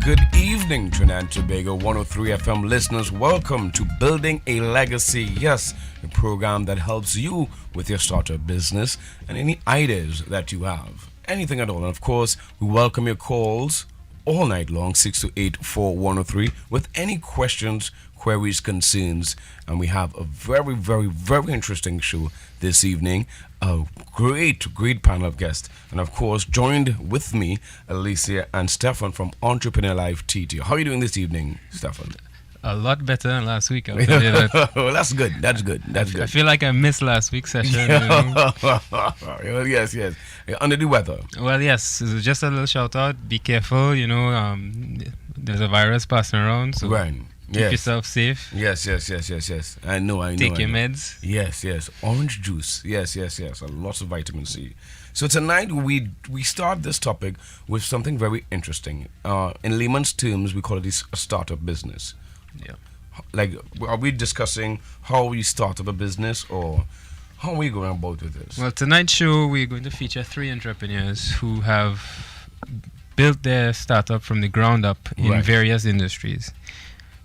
Good evening, Trinidad and Tobago 103 FM listeners. Welcome to Building a Legacy. Yes, a program that helps you with your startup business and any ideas that you have. Anything at all. And of course, we welcome your calls all night long, 6 to 8 for 103, with any questions, queries, concerns. And we have a very, very, very interesting show this evening. A great panel of guests. And of course, joined with me, Alicia and Stefan from Entrepreneur Life TT. How are you doing this evening, Stefan? A lot better than last week, I'll tell you that. Well, that's good. I feel like I missed last week's session. Well, yes. You're under the weather. Well, yes. Just a little shout out. Be careful, there's a virus passing around, so right. Keep yourself safe. Yes. I know. Take your meds. Yes. Orange juice. Yes. Lots of vitamin C. So tonight we start this topic with something very interesting. In layman's terms, we call it a startup business. Yeah. Like, are we discussing how we start up a business, or how are we going about with this? Well, tonight's show we're going to feature 3 entrepreneurs who have built their startup from the ground up in various industries.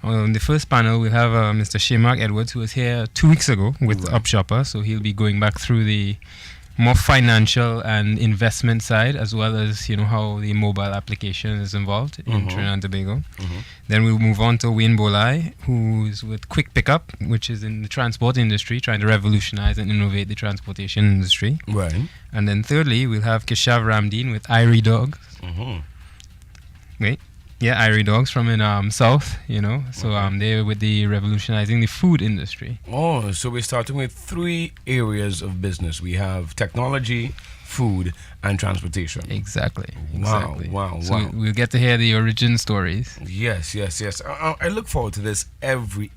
In the first panel, we have Mr. Shemark Edwards, who was here 2 weeks ago with Upshopr, so he'll be going back through the more financial and investment side, as well as how the mobile application is involved in Trinidad and Tobago. Then we'll move on to Wayne Bolai, who's with Quik Pickup, which is in the transport industry, trying to revolutionize and innovate the transportation industry. Right. And then thirdly, we'll have Keshav Ramdeen with IRIE DAWGS. IRIE DAWGS from in South, So they're with the revolutionizing the food industry. Oh, so we're starting with 3 areas of business. We have technology, food, and transportation. Exactly. Wow. So we'll get to hear the origin stories. Yes. I look forward to this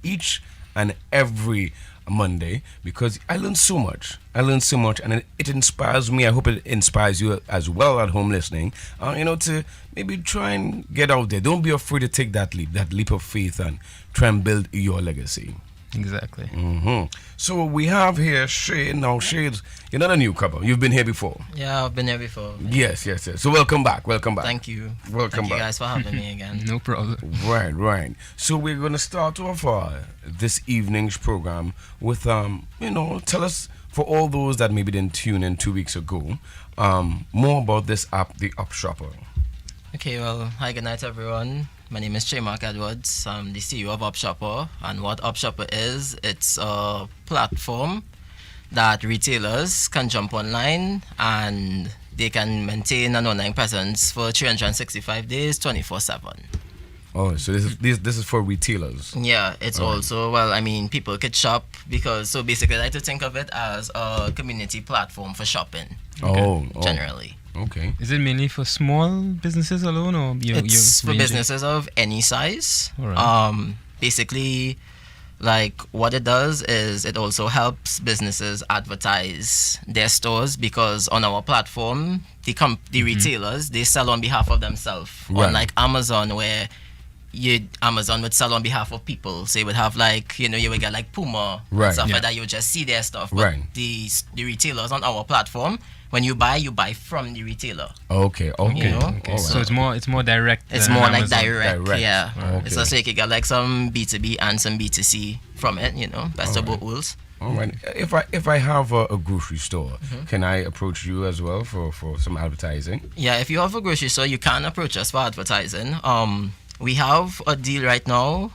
each and every Monday, because I learn so much, and it inspires me. I hope it inspires you as well at home listening, to maybe try and get out there. Don't be afraid to take that leap of faith, and try and build your legacy. Exactly. So we have here Shade. Now, Shade, you're not a newcomer. You've been here before. Yeah, I've been here before. Yes. So welcome back. Thank you. Welcome back. You guys for having me again. No problem. Right. So we're going to start off this evening's program with, tell us, for all those that maybe didn't tune in 2 weeks ago, more about this app, the Upshopr. Okay, well, hi, good night, everyone. My name is Shemark Edwards. I'm the CEO of Upshopr, and what Upshopr is, it's a platform that retailers can jump online and they can maintain an online presence for 365 days, 24/7. Oh, so this is for retailers. Yeah, it's also, people could shop so basically I like to think of it as a community platform for shopping. Generally. Okay. Is it mainly for small businesses alone, or it's for businesses of any size? Right. Basically, like what it does is it also helps businesses advertise their stores, because on our platform, the retailers, they sell on behalf of themselves. Unlike Amazon, where Amazon would sell on behalf of people. So you would have you would get like Puma and stuff like that. You would just see their stuff. But the retailers on our platform, when you buy from the retailer. Okay. Right. So it's more direct. It's more like direct. Yeah. Okay. It's also you could get like some B2B and some B2C from it. Best of both worlds. All right. If I have a grocery store, can I approach you as well for some advertising? Yeah. If you have a grocery store, you can approach us for advertising. We have a deal right now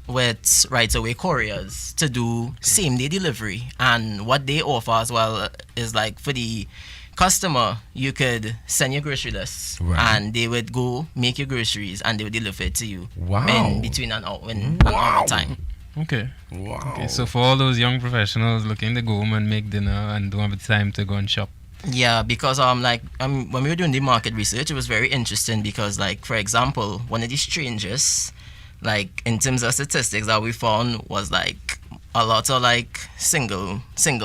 with right away couriers to do same day delivery, and what they offer as well is like for the customer, you could send your grocery list and they would go make your groceries and they would deliver it to you in between an hour time. Okay. Wow. Okay, so for all those young professionals looking to go home and make dinner and don't have the time to go and shop. Yeah, because when we were doing the market research, it was very interesting because, like, for example, one of the strangest, like, in terms of statistics that we found was like a lot of like single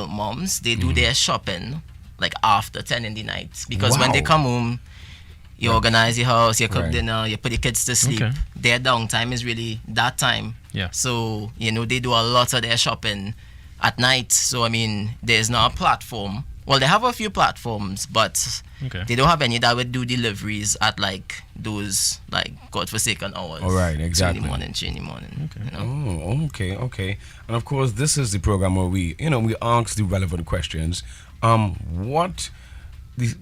moms, they do their shopping like after 10 in the night, because when they come home, you organize your house, you cook dinner, you put the kids to sleep. Their downtime is really that time. Yeah. So they do a lot of their shopping at night. So there's now a platform Well, they have a few platforms, but Okay. they don't have any that would do deliveries at like those like godforsaken hours. All right, exactly. 2 in the morning. Okay. You know? Oh, okay. And of course, this is the program where we ask the relevant questions. What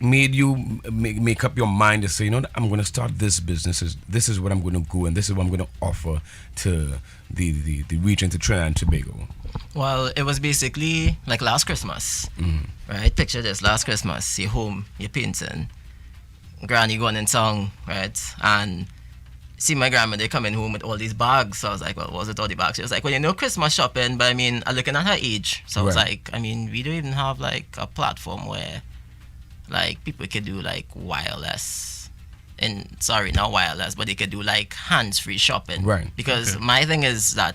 made you make up your mind to say, I'm going to start this business. This is what I'm going to go, and this is what I'm going to offer to the region, to Trinidad and Tobago. Well, it was basically like last Christmas, right? Picture this: last Christmas, you're home, you're painting, granny going in town, right? And see my grandmother coming home with all these bags. So I was like, well, what was it all the bags? She was like, well, Christmas shopping, but I mean, I'm looking at her age. So I was like, I mean, we don't even have like a platform where like people could do like wireless. And sorry, not wireless, but they could do like hands-free shopping. Right. Because my thing is that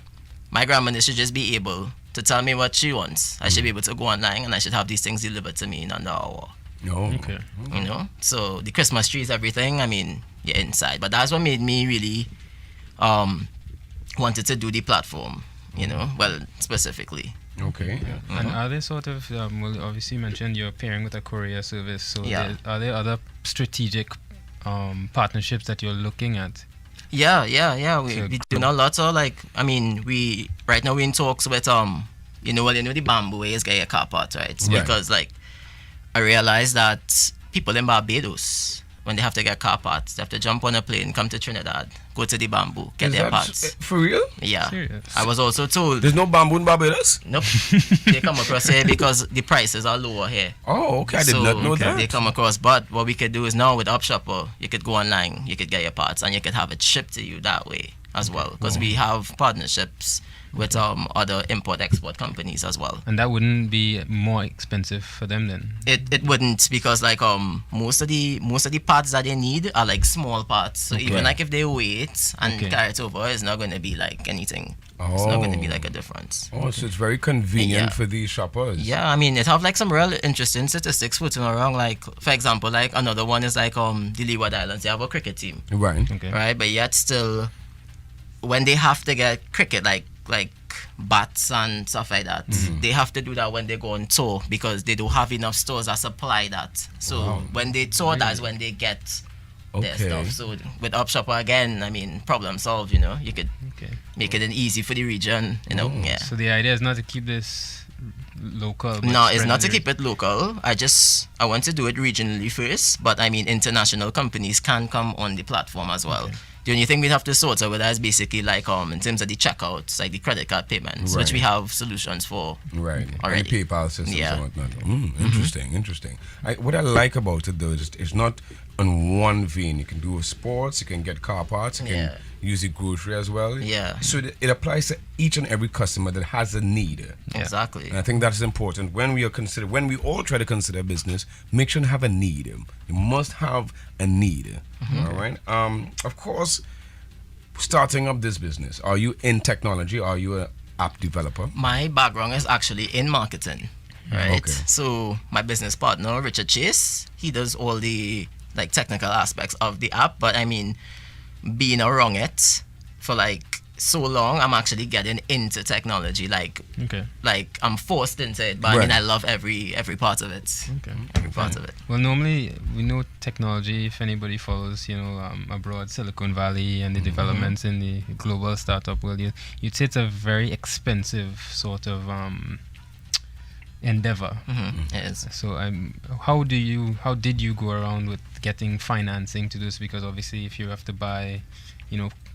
my grandmother should just be able to tell me what she wants. I should be able to go online and I should have these things delivered to me in under an hour. Oh. Okay. You know? So the Christmas trees, everything, I mean, you're inside. But that's what made me really wanted to do the platform, well, specifically. Okay. And are there sort of, well, obviously you mentioned you're pairing with a courier service, so are there other strategic partnerships that you're looking at? Yeah. We doing a lot of like, I mean, right now we're in talks with the bamboo is get a car part, right? Right. Because like I realized that people in Barbados, when they have to get car parts, they have to jump on a plane, come to Trinidad, go to the bamboo, get their parts. For real? Yeah. Serious? I was also told There's no bamboo in Barbados? nope. They come across here because the prices are lower here. Oh, okay. I did not know that. They come across, but what we could do is now with Upshopr, you could go online, you could get your parts, and you could have it shipped to you that way as well. Because we have partnerships with other import-export companies as well. And that wouldn't be more expensive for them then? It wouldn't, because like most of the parts that they need are like small parts. So even like if they wait and carry it over, it's not going to be like anything. It's not going to be like a difference. Oh, so it's very convenient for these shoppers. Yeah, I mean, it have like some real interesting statistics floating around. Like, for example, like another one is like the Leeward Islands. They have a cricket team, Right. Okay. right? But yet still, when they have to get cricket, like bats and stuff like that, they have to do that when they go on tour because they don't have enough stores that supply that. So when they tour, that's when they get their stuff. So with Upshopr again, I mean, problem solved. You could make it easy for the region. Yeah. So the idea is not to keep this local. but No, it's spread not to it. keep it local. I want to do it regionally first, but I mean, international companies can come on the platform as well. The only thing we have to sort out with that is basically like in terms of the checkouts, like the credit card payments, which we have solutions for. Right. Already. And PayPal systems Yeah. and whatnot. Interesting. What I like about it though is it's not on one vein. You can do sports, you can get car parts, you can use the grocery as well. Yeah. So it applies to each and every customer that has a need. Exactly. And I think that's important when we all try to consider business. Make sure to have a need. You must have a need. All right. Of course, starting up this business. Are you in technology? Are you an app developer? My background is actually in marketing, right? Okay. So my business partner, Richard Chase, he does all the like technical aspects of the app. But I mean, being around it for like so long, I'm actually getting into technology. Like I'm forced into it, but I mean, I love every part of it. Every part of it. Well, normally we know technology. If anybody follows, abroad, Silicon Valley and the developments in the global startup world, you'd say it's a very expensive sort of endeavor. It is. So how did you go around with getting financing to this? Because obviously, if you have to buy,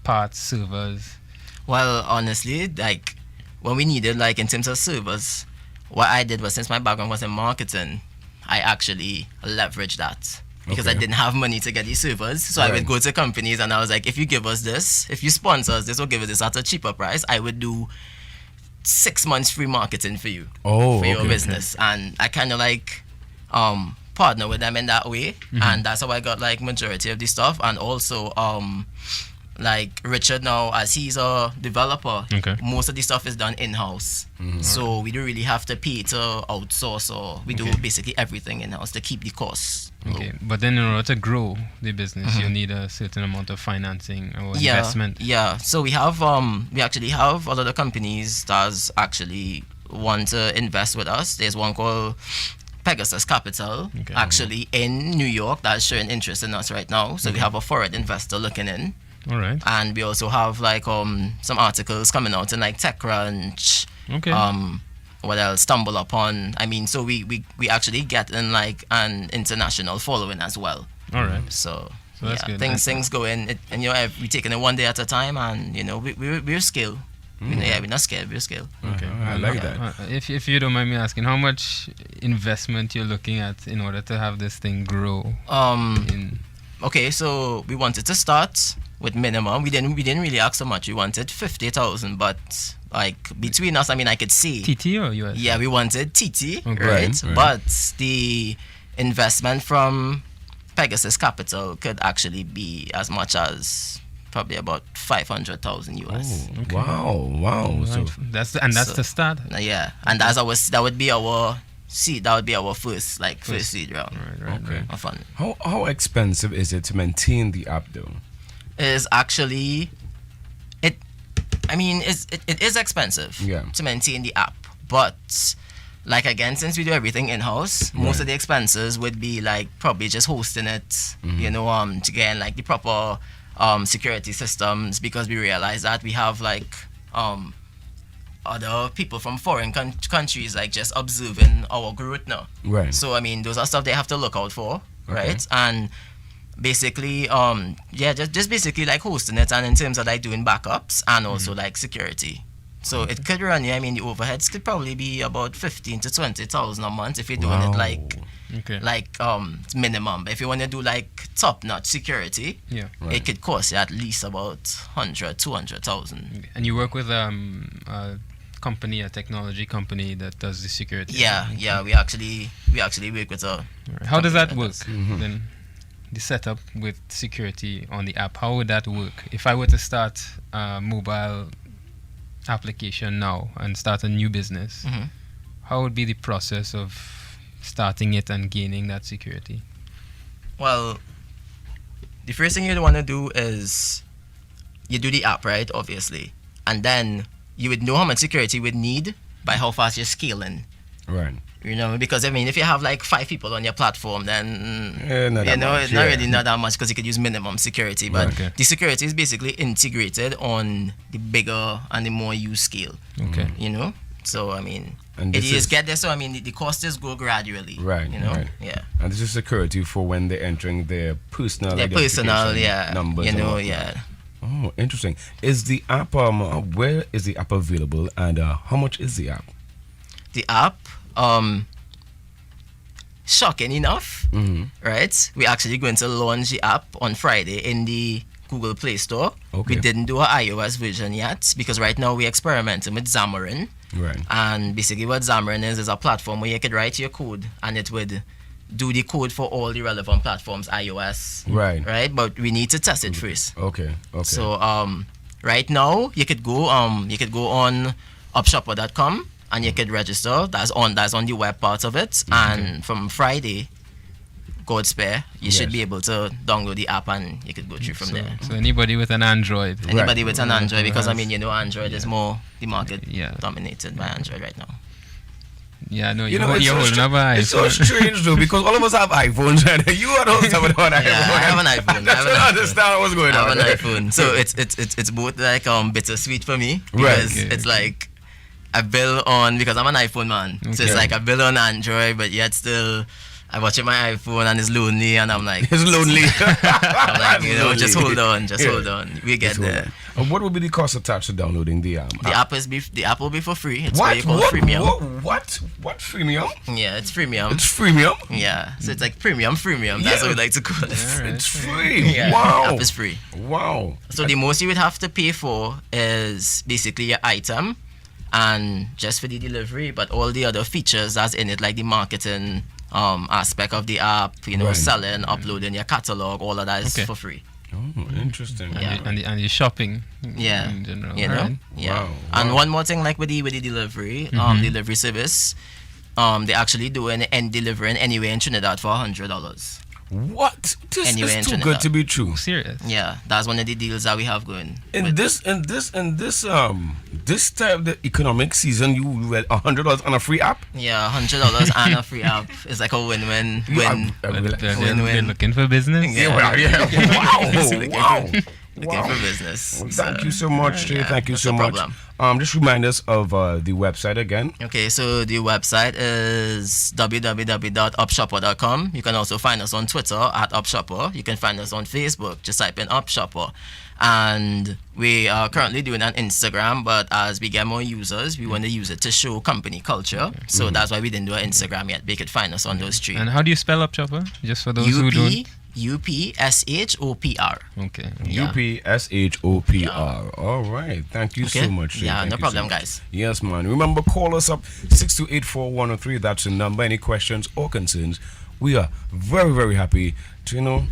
parts, servers. Well, honestly, like when we needed, like in terms of servers, what I did was, since my background was in marketing, I actually leveraged that because I didn't have money to get these servers. So I would go to companies and I was like, if you give us this, if you sponsor us this or give us this at a cheaper price, I would do 6 months free marketing for you, for your business. And I kind of like partner with them in that way. And that's how I got like majority of the stuff. And also like Richard now, as he's a developer, most of the stuff is done in-house. So we don't really have to pay to outsource, or we do basically everything in-house to keep the costs low. But then in order to grow the business, you need a certain amount of financing or investment. So we actually have a lot of companies that actually want to invest with us. There's one called Pegasus Capital, actually in New York, that's showing interest in us right now. So we have a foreign investor looking in. All right. And we also have like some articles coming out in like TechCrunch. Okay. What else? Stumble Upon. I mean, so we actually get in like an international following as well. All right. So that's yeah, good. things go in, and we're taking it one day at a time, and we're skilled. We're not scared. We're skilled. Okay, I like that. If you don't mind me asking, how much investment you're looking at in order to have this thing grow? Okay, so we wanted to start with minimum. We didn't really ask so much. We wanted 50,000, but like between us, I mean, I could see TT or US? Yeah, we wanted TT, Okay. right? Right. But the investment from Pegasus Capital could actually be as much as probably about 500,000 US. Oh, wow. So That's the start. Yeah, and that would be our seed. That would be our first seed round. Right. okay. Of fun. How expensive is it to maintain the app though? Is actually it is expensive Yeah. to maintain the app, but like again, since we do everything in-house, most of the expenses would be like probably just hosting it, to get like the proper security systems, because we realize that we have like other people from foreign countries like just observing our growth now. Right. So I mean, those are stuff they have to look out for, right? And basically, just basically like hosting it, and in terms of like doing backups and also like security. So it could run you. I mean, the overheads could probably be about 15 to 20,000 a month if you're doing it like minimum. But if you want to do like top-notch security, Right. it could cost you at least about 100, 200,000. And you work with a technology company that does the security. Yeah. We actually work with a. Right. How does that company work then? The setup with security on the app, how would that work? If I were to start a mobile application now and start a new business, how would be the process of starting it and gaining that security? Well, the first thing you'd want to do is you do the app, right? Obviously, and then you would know how much security you would need by how fast you're scaling. Right. Because I mean, if you have like 5 people on your platform, then Not that much, it's not really not that much, because you could use minimum security. But the security is basically integrated on the bigger and the more you scale. Okay. So I mean, And it this is is- get there. So I mean, the costs go gradually. Right. Right. Yeah. And this is security for when they're entering their personal Their personal, identification numbers. and whatnot. yeah. Oh, interesting. Is the app where is the app available, and how much is the app? The app, shocking enough, right? We're actually going to launch the app on Friday in the Google Play Store. Okay. We didn't do an iOS version yet, because right now we're experimenting with Xamarin. Right. And basically what Xamarin is a platform where you could write your code and it would do the code for all the relevant platforms, iOS. Right. Right? But we need to test it first. Okay. So right now you could go on Upshopr.com and you could register. That's on the web part of it. And from Friday, God spare, you should be able to download the app and you could go through from there. So anybody with an Android. Anybody with an Android, because I mean, Android is more the market dominated by Android right now. Yeah, no, You're holding up an it's so iPhone. strange though, because all of us have iPhones, and you are also have an iPhone. I have an iPhone. I don't understand what's going I on. have an iPhone, so it's both like bittersweet for me, because it's like I build on, because I'm an iPhone man, so it's like I build on Android, but yet still I watch my iPhone and it's lonely, and I'm like, It's lonely. I'm like, Lonely. just hold on, we get there. And what would be the cost attached to downloading the app? The app will be for free. It's What? what you call freemium. What freemium? Yeah, it's freemium. It's freemium. Yeah, so it's like premium. That's what we like to call it. It's free. Yeah, Wow. the app is free. Wow. So the most you would have to pay for is basically your item and just for the delivery, but all the other features that's in it, like the marketing aspect of the app, selling, uploading your catalog, all of that is for free. Oh, interesting. Yeah. And the shopping Yeah, in general. Yeah. Wow. And one more thing, like with the delivery, delivery service, they actually do delivering anywhere in Trinidad for $100. What? This Anywhere in is too Trinidad. good to be true. Serious. Yeah, that's one of the deals that we have going. This type of economic season, you get $100 on a free app. Yeah, $100 and a free app is like a win-win. They're Win-win. looking for business. Yeah. Wow. Looking for business. Well, thank you so much, Trey. Yeah, Thank you that's so no much. problem. Just remind us of the website again. Okay, so the website is www.upshopr.com. You can also find us on Twitter at Upshopr. You can find us on Facebook. Just type in Upshopr. And we are currently doing an Instagram, but as we get more users, we want to use it to show company culture. So that's why we didn't do an Instagram yet. They could find us on those three. And how do you spell Upshopr? Just for those who don't. UPSHOPR. Okay. Yeah. UPSHOPR. All right. Thank you so much. Trey. Yeah, Thank no you problem, so much. guys. Yes, man. Remember, call us up 6284103. That's the number. Any questions or concerns? We are very, very happy to,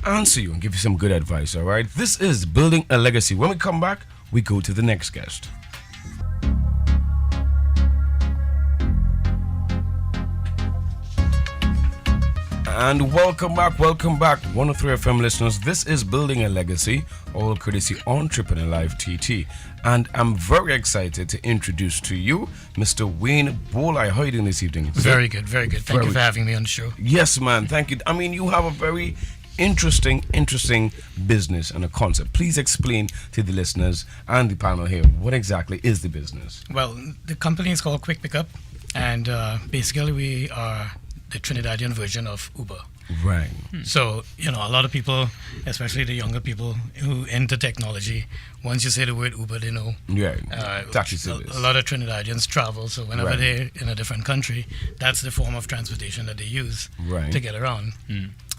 answer you and give you some good advice. All right. This is Building a Legacy. When we come back, we go to the next guest. And welcome back, 103 FM listeners. This is Building a Legacy, all courtesy Entrepreneur Live TT. And I'm very excited to introduce to you Mr. Wayne Blia. How are you doing this evening? Very good, very good. Thank you for having me on the show. Yes, man, thank you. I mean, you have a very interesting business and a concept. Please explain to the listeners and the panel here, what exactly is the business? Well, the company is called Quik Pickup, and basically we are the Trinidadian version of Uber. Right. So, a lot of people, especially the younger people who into technology, once you say the word Uber, they know. Yeah. Taxi service. A lot of Trinidadians travel, so whenever Right. they're in a different country, that's the form of transportation that they use to get around.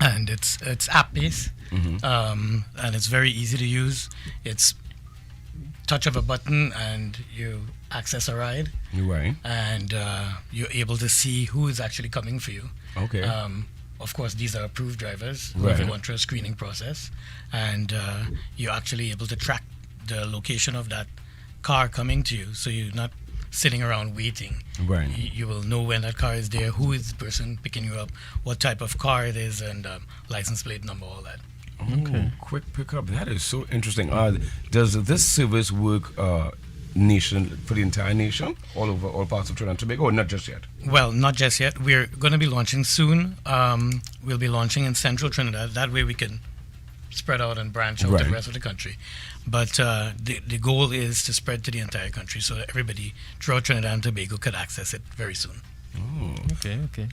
And it's app-based, and it's very easy to use. It's touch of a button and you access a ride, Right. and you're able to see who is actually coming for you. Okay. Of course, these are approved drivers who Right. have gone through a screening process, and you're actually able to track the location of that car coming to you, so you're not sitting around waiting. Right. You will know when that car is there, who is the person picking you up, what type of car it is, and license plate number, all that. Okay. Quick pickup. That is so interesting. Does this service work nation for the entire nation, all over all parts of Trinidad and Tobago, or not just yet? Well, not just yet. We're going to be launching soon. We'll be launching in central Trinidad. That way we can spread out and branch out to Right. the rest of the country. But the goal is to spread to the entire country so that everybody throughout Trinidad and Tobago could access it very soon. Okay.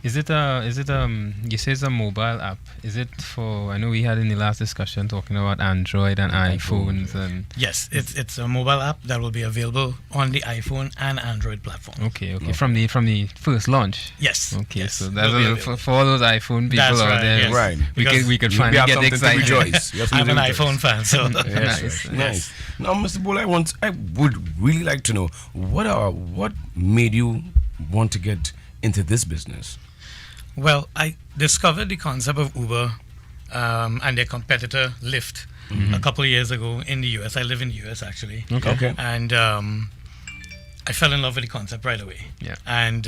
Is it you say it's a mobile app? Is it for, I know we had in the last discussion talking about Android and iPhones and Yes, it's a mobile app that will be available on the iPhone and Android platform. okay. From the first launch. Yes. Okay, yes, so will that's be available. for all those iPhone people That's out right, there. yes. Right. We could You finally have get something to excited. rejoice. You have I'm something an to rejoice. iPhone fan, so Yes, Nice. nice. Now, Mr. Bull, I would really like to know what made you want to get into this business? Well, I discovered the concept of Uber and their competitor Lyft a couple of years ago in the US. I live in the US actually. Okay. And I fell in love with the concept right away. Yeah. And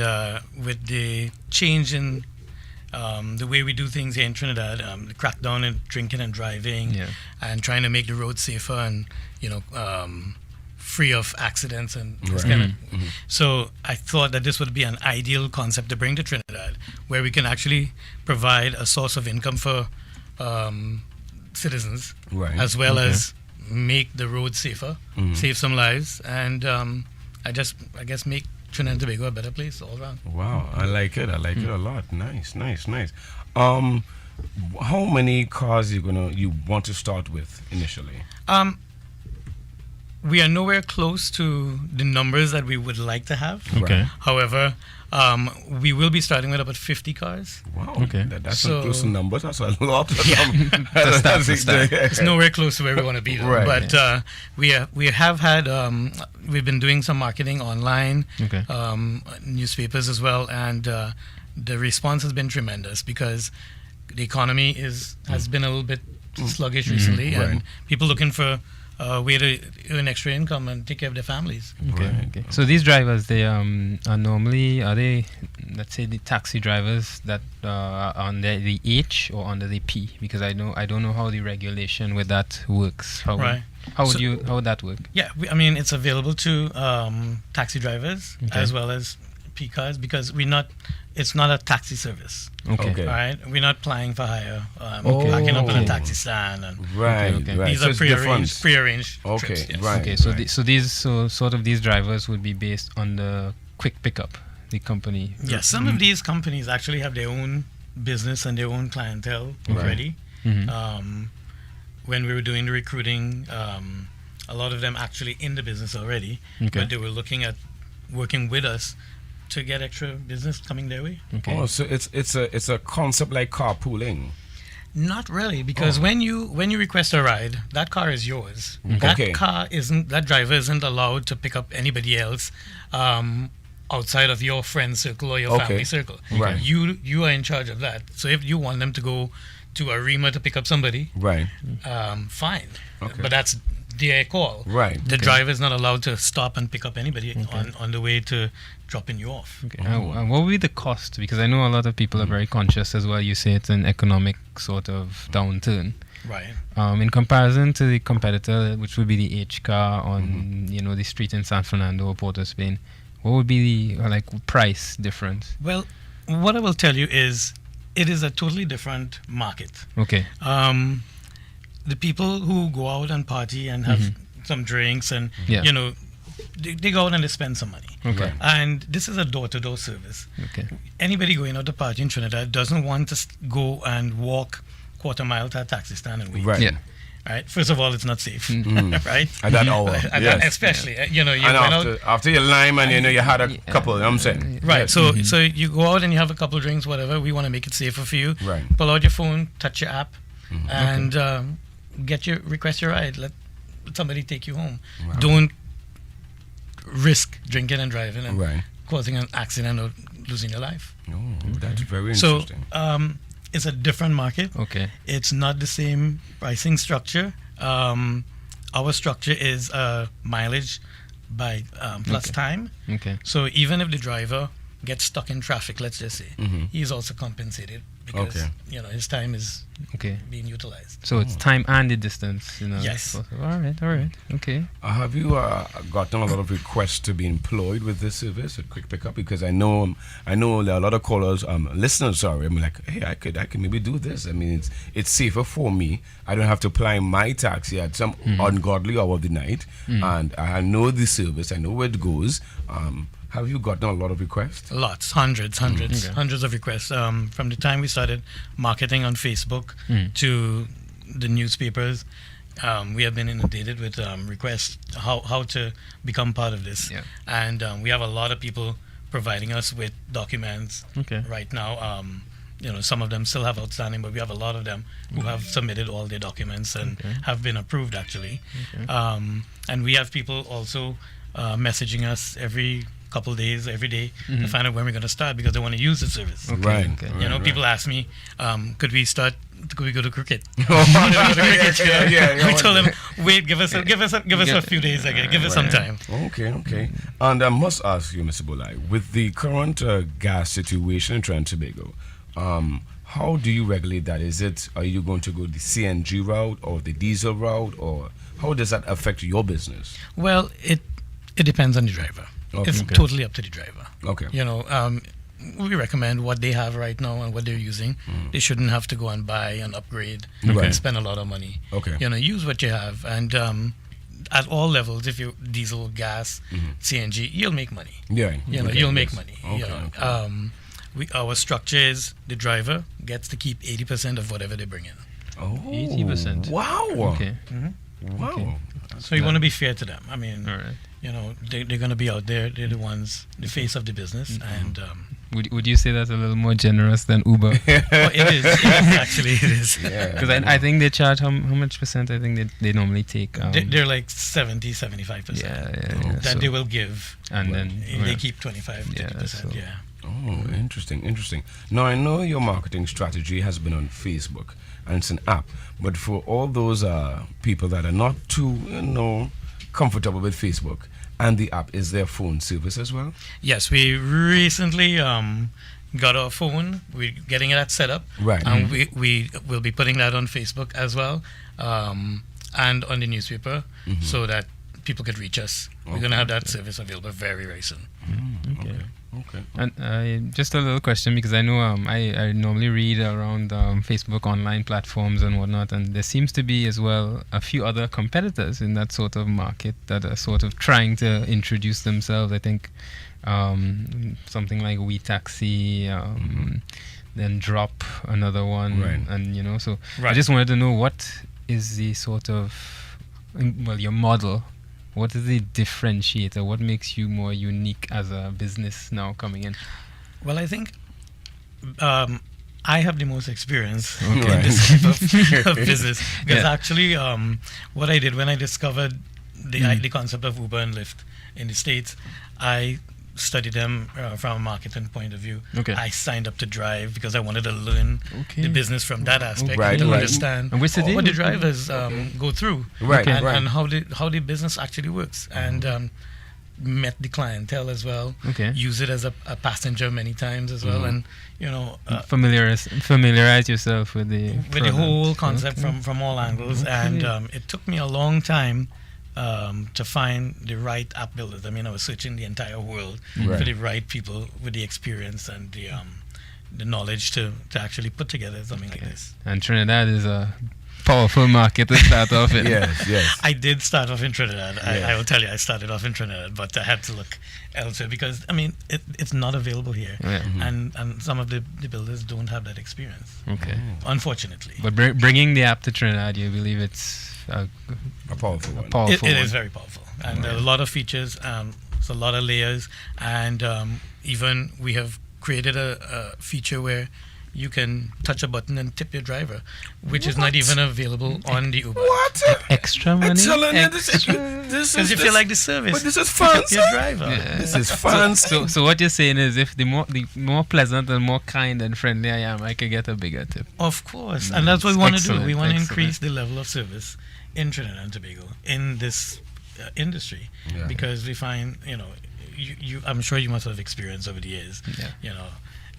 with the change in the way we do things here in Trinidad, the crackdown in drinking and driving, and trying to make the roads safer and, free of accidents and this kind of. So I thought that this would be an ideal concept to bring to Trinidad, where we can actually provide a source of income for citizens, Right. as well as make the roads safer, save some lives, and I guess make Trinidad and Tobago a better place all around. Wow, I like it. I like it a lot. Nice. How many cars you want to start with initially? We are nowhere close to the numbers that we would like to have. Okay. However, we will be starting with about 50 cars. Wow. Okay. That's So- not close to numbers. That's a lot. It's nowhere close to where we want to be, though. Right. But we have had we've been doing some marketing online, Okay. newspapers as well, and the response has been tremendous because the economy has been a little bit sluggish recently, and Right. people looking for way to earn extra income and take care of their families. Okay. So these drivers, they are they, let's say, the taxi drivers that are under the H or under the P? Because I don't know how the regulation with that works. How would that work? Yeah, I mean, it's available to taxi drivers as well as P cars, because it's not a taxi service. Okay. All right, we're not plying for hire, packing up in a taxi stand, and these So are it's prearranged Okay, trips. Yes. right. Okay, so sort of these drivers would be based on the Quik Pickup, the company. Yes, some of these companies actually have their own business and their own clientele already. When we were doing the recruiting, a lot of them actually in the business already, but they were looking at working with us to get extra business coming their way. Okay. Oh, so it's a concept like carpooling. Not really, because when you request a ride, that car is yours. That driver isn't allowed to pick up anybody else outside of your friend circle or your family circle. Right. You are in charge of that. So if you want them to go to Arima to pick up somebody, Right. Fine. Okay. But that's their call. Right. The driver is not allowed to stop and pick up anybody on the way to dropping you off. Okay. And what would be the cost? Because I know a lot of people are very conscious as well. You say it's an economic sort of downturn. Right. In comparison to the competitor, which would be the H car on the street in San Fernando or Port of Spain, what would be the price difference? Well, what I will tell you is it is a totally different market. Okay. The people who go out and party and have some drinks and they go out and they spend some money. Okay. And this is a door-to-door service. Okay. Anybody going out to party in Trinidad doesn't want to go and walk quarter mile to a taxi stand and wait. Right. Yeah. Right. First of all, it's not safe. Right. At that hour. Yes. Especially, you And went out. after your lime and you had a couple, you know what I'm saying? Right. Yes. So you go out and you have a couple drinks, whatever. We want to make it safer for you. Right. Pull out your phone, touch your app, and request your ride. Let somebody take you home. Wow. Don't risk drinking and driving and Right. causing an accident or losing your life. Oh, that's very So interesting. it's a different market. Okay. It's not the same pricing structure. Our structure is mileage by plus time. Okay. So even if the driver gets stuck in traffic, let's just say, he's also compensated because his time is being utilized. So it's time and the distance. Yes. All right. Okay. Have you gotten a lot of requests to be employed with this service at Quik Pickup? Because I know there are a lot of callers, listeners. Sorry, I'm like, hey, I could maybe do this. I mean, it's safer for me. I don't have to apply my taxi at some ungodly hour of the night, and I know the service. I know where it goes. Have you gotten a lot of requests? Lots, hundreds of requests. From the time we started marketing on Facebook to the newspapers, we have been inundated with requests how to become part of this. Yeah. And we have a lot of people providing us with documents right now. Some of them still have outstanding, but we have a lot of them who have submitted all their documents and have been approved actually. And we have people also messaging us every couple days, every day to find out when we're going to start because they want to use the service. Right. People ask me, could we go to cricket? We told them, wait, give us a few days again, give us some time. Okay. And I must ask you, Mr. Blia, with the current gas situation in Trinidad and Tobago, how do you regulate that? Are you going to go the CNG route or the diesel route, or how does that affect your business? Well, it depends on the driver. Okay. It's totally up to the driver. Okay. We recommend what they have right now and what they're using. They shouldn't have to go and buy and upgrade and spend a lot of money. Okay. Use what you have. And at all levels, if you diesel, gas, CNG, you'll make money. Yeah. You'll make money. Okay. Our structure is the driver gets to keep 80% of whatever they bring in. Oh, 80%. Wow. Okay. Wow. Okay. So you want to be fair to them. I mean, All right. they're going to be out there. They're the ones, the face of the business. And would you say that's a little more generous than Uber? it is. Actually, it is. Because I think they charge how much percent? I think they normally take. They're like 70-75%. Yeah. That they will give, and then they keep 25-30%. Oh, interesting. Now, I know your marketing strategy has been on Facebook. and it's an app. But for all those people that are not too, comfortable with Facebook and the app, is there phone service as well? Yes, we recently got our phone. We're getting that set up. Right. And we will be putting that on Facebook as well, and on the newspaper, so that people could reach us. We're going to have that service available very, very soon. Okay. And just a little question, because I know I normally read around Facebook online platforms and whatnot, and there seems to be as well a few other competitors in that sort of market that are sort of trying to introduce themselves. I think something like WeTaxi, then Drop, another one, right. And so right. I just wanted to know what is the sort of your model. What is the differentiator? What makes you more unique as a business now coming in? Well, I think I have the most experience in Right. this type of business. Because actually, what I did when I discovered the concept of Uber and Lyft in the States, I studied them from a marketing point of view. Okay. I signed up to drive because I wanted to learn the business from that aspect, Right, and to right. understand And what's the what deal? the drivers go through, Right, and, right. and how the business actually works, and met the clientele as well. Okay. Use it as a passenger many times as well, and Familiarize yourself with the whole product. concept Okay. from all angles, Okay. and it took me a long time to find the right app builders. I mean, I was searching the entire world Right. for the right people with the experience and the knowledge to actually put together something like this. And Trinidad is a powerful market to start off in. Yes. I did start off in Trinidad. Yes. I will tell you, I started off in Trinidad, but I had to look elsewhere because, I mean, it's not available here. Yeah. And some of the builders don't have that experience, Okay. unfortunately. But bringing the app to Trinidad, you believe it's A powerful one. powerful It one? is very powerful, and there are a lot of features. It's a lot of layers, and even we have created a feature where you can touch a button and tip your driver, which is not even available on the Uber. What? Extra money? I'm telling you, Extra. this Because is you feel like the service. But this is fun, Tip your sir. driver. This is fun. So what you're saying is, if the more pleasant and more kind and friendly I am, I can get a bigger tip. Of course, and that's what we want to do. Excellent, We want to excellent. increase the level of service in Trinidad and Tobago in this industry, Yeah. because we find, I'm sure you must have experienced over the years, Yeah.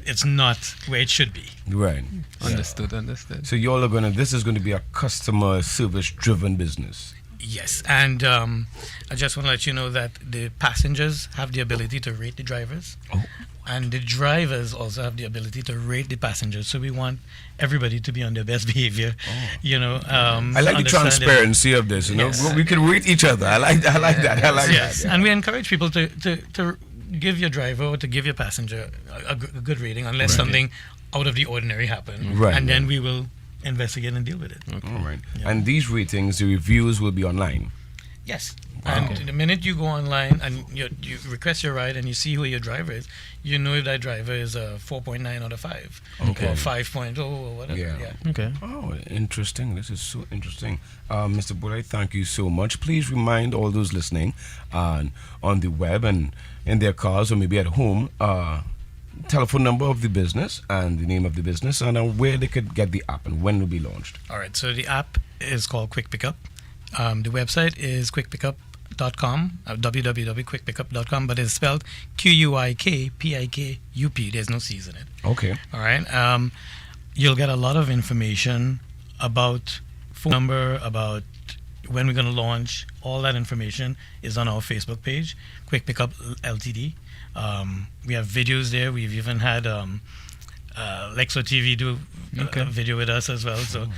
it's not where it should be. Right. Understood. So y'all are this is going to be a customer service driven business. Yes, and I just want to let you know that the passengers have the ability to rate the drivers, and the drivers also have the ability to rate the passengers. So we want everybody to be on their best behavior. I like the understand transparency of this. Yes. We can rate each other. I like that. Yes, that. and we encourage people to give your driver or to give your passenger a good rating unless something out of the ordinary happened. Right. And then we will investigate and deal with it. All right. Yeah. And these ratings, the reviews will be online. Yes. Wow. And the minute you go online and you request your ride and you see who your driver is, you know if that driver is a 4.9 out of 5 Okay. or 5.0 or whatever. Yeah. Okay. Oh, interesting. This is so interesting. Mr. Blia, thank you so much. Please remind all those listening on the web and in their cars or maybe at home, telephone number of the business and the name of the business and where they could get the app and when it will be launched. All right. So the app is called Quik Pickup. The website is quickpickup.com, www.quickpickup.com, but it's spelled QUIKPIKUP. There's no C's in it. Okay. All right. You'll get a lot of information about phone number, about when we're going to launch. All that information is on our Facebook page, Quik Pickup Ltd. We have videos there. We've even had Lexo TV do a video with us as well. So,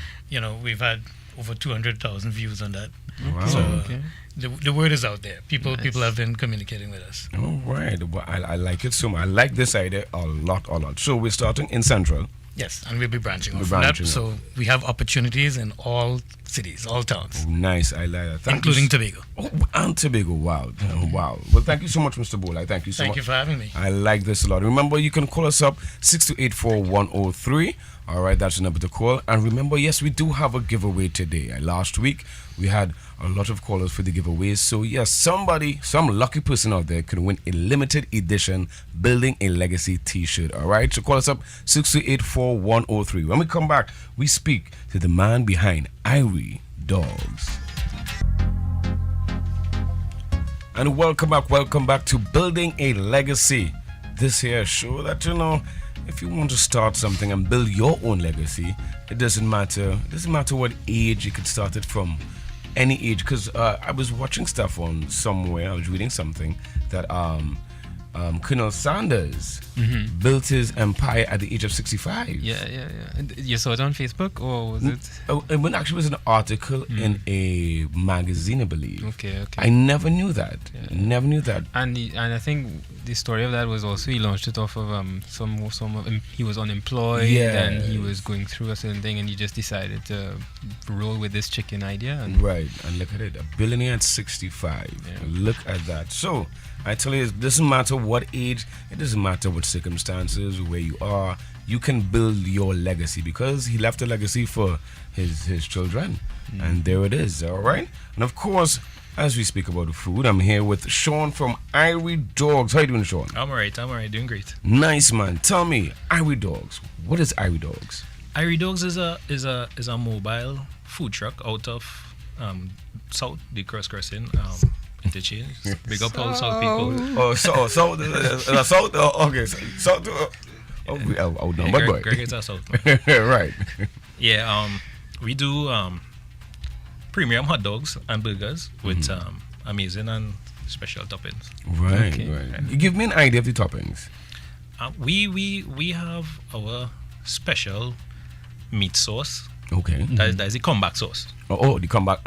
we've had over 200,000 views on that. Wow. So Okay. the word is out there. People Nice. have been communicating with us. All right. Well, I like it so much. I like this idea a lot. So we're starting in Central. Yes, and we'll be branching off We're from branching that. So we have opportunities in all cities, all towns, Oh, nice. I like that. Thank including you. Tobago. Oh, and Tobago. Wow. Wow. Well, thank you so much, Mr. Blia. Thank you so Thank much. you for having me. I like this a lot. Remember, you can call us up 6284103 All right, that's the number to call. And remember, yes, we do have a giveaway today. Last week, we had a lot of callers for the giveaways. So, yes, some lucky person out there could win a limited edition Building a Legacy t-shirt. All right, so call us up 628-4103. When we come back, we speak to the man behind IRIE DAWGS. And welcome back to Building a Legacy. This here show that, if you want to start something and build your own legacy, it doesn't matter what age. You could start it from any age. Because I was watching stuff on somewhere, I was reading something that Colonel Sanders built his empire at the age of 65. Yeah. You saw it on Facebook, or was it? It actually was an article in a magazine, I believe. Okay. I never knew that. Yeah. And I think the story of that was also he launched it off of he was unemployed and he was going through a certain thing, and he just decided to roll with this chicken idea. Right, and look at it, a billionaire at 65. Yeah. Look at that. So I tell you, it doesn't matter what age, it doesn't matter what circumstances, where you are, you can build your legacy, because he left a legacy for his children. And there it is, all right? And of course, as we speak about the food, I'm here with Sean from IRIE DAWGS. How you doing, Sean? I'm alright, doing great. Nice, man. Tell me, IRIE DAWGS. What is IRIE DAWGS? IRIE DAWGS is a mobile food truck out of South, the crossing interchange. Big up all South people. Oh, South. Okay, South. Oh, no, but boy. Greg is a South. Right. Yeah. We do premium hot dogs and burgers with amazing and special toppings. Right. You give me an idea of the toppings. We have our special meat sauce. Okay. That is the comeback sauce. Oh, the comeback.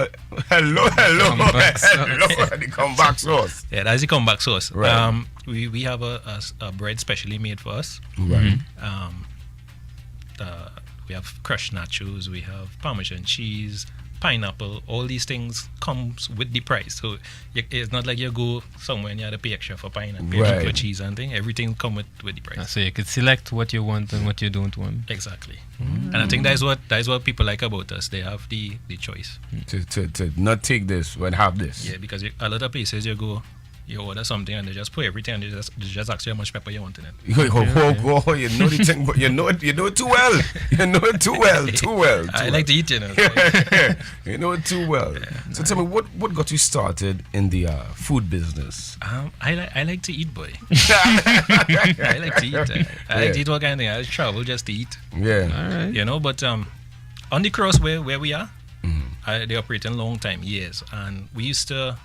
Hello. The comeback sauce. Yeah, that's the comeback sauce. Right. We have a bread specially made for us. Right. We have crushed nachos. We have Parmesan cheese, pineapple. All these things comes with the price. So it's not like you go somewhere and you have to pay extra for pineapple, for cheese and thing. Everything come with the price. So you could select what you want and what you don't want. Exactly. And I think that is what people like about us. They have the choice. To not take this but have this. Yeah, because a lot of places you go, you order something and they just put everything and they just ask you how much pepper you want in it. You know the thing, but you know it too well. You know it too well. I like to eat, You know it too well. Yeah. So tell me, what got you started in the food business? I like to eat, boy. I like to eat. I like to eat all kind of things. I travel just to eat. Yeah. All right. But on the cross where we are, they operate in long time, years, and we used to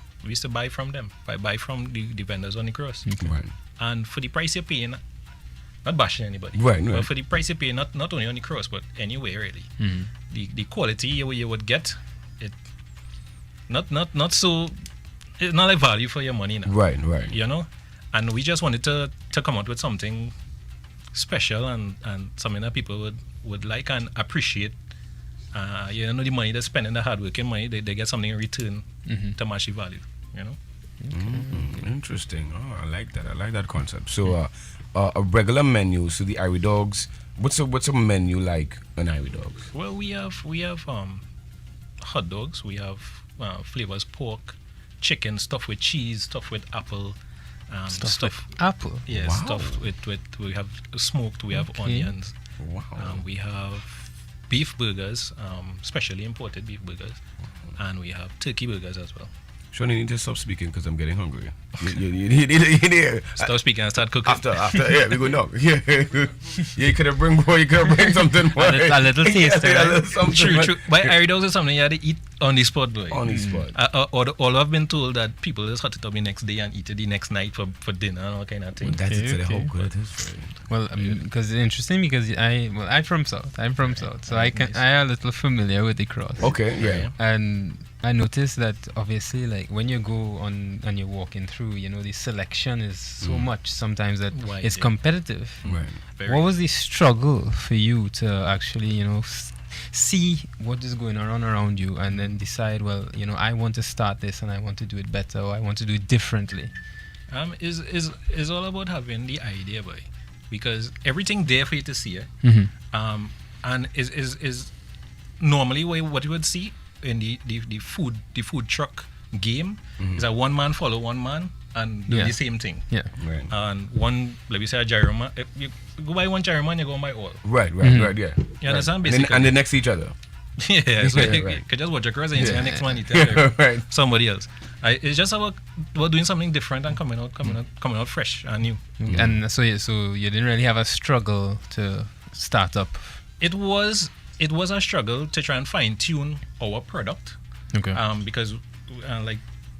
buy from them. Buy from the vendors on the cross. Okay. Right. And for the price you're paying, not bashing anybody. Right. But for the price you're paying, not only on the cross, but anywhere really. The quality you would get, it not so, it's not like value for your money now. Right. And we just wanted to come out with something special and something that people would like and appreciate. The money they're spending, the hard-working money, they get something in return to match the value, Interesting. Oh, I like that concept. So, a regular menu. So the IRIE DAWGS. What's a menu like on IRIE DAWGS? Well, we have hot dogs. We have flavors pork, chicken, stuffed with cheese, stuffed with apple. Stuffed with apple. Yeah, wow. Stuffed with we have smoked. We have onions. Wow. We have beef burgers, specially imported beef burgers, and we have turkey burgers as well. Sean, you need to stop speaking because I'm getting hungry. You need Stop speaking and start cooking. After, yeah, we go now. Yeah, you could have bring something. Boy. A little taste. True. But IRIE DAWGS is something you have to eat on the spot, boy. On the spot. All I've been told that people just hot it up the next day and eat it the next night for dinner and all kind of thing. Well, that's it. How good it is. Well, because it's interesting because I'm from South. So I am a little familiar with the cross. Okay, yeah. And I noticed that obviously, like when you go on and you're walking through, the selection is so much sometimes that it's competitive. Right. What was the struggle for you to actually, see what is going on around you and then decide, well, I want to start this and I want to do it better or I want to do it differently? Is all about having the idea, boy, because everything there for you to see. And and is normally what you would see in the food truck game is that one man follow one man and do the same thing. Yeah. Right. And one, like we say, a gyroman. You go buy one gyroman, you go buy all. Right. Yeah. You understand? Right. Basically. And they're next to each other. Yeah, so Yeah, you right. could just watch across and you see the next one, you tell Right. somebody else. It's just about doing something different and coming out fresh and new. And so you didn't really have a struggle to start up. It was a struggle to try and fine tune our product. Okay. Because like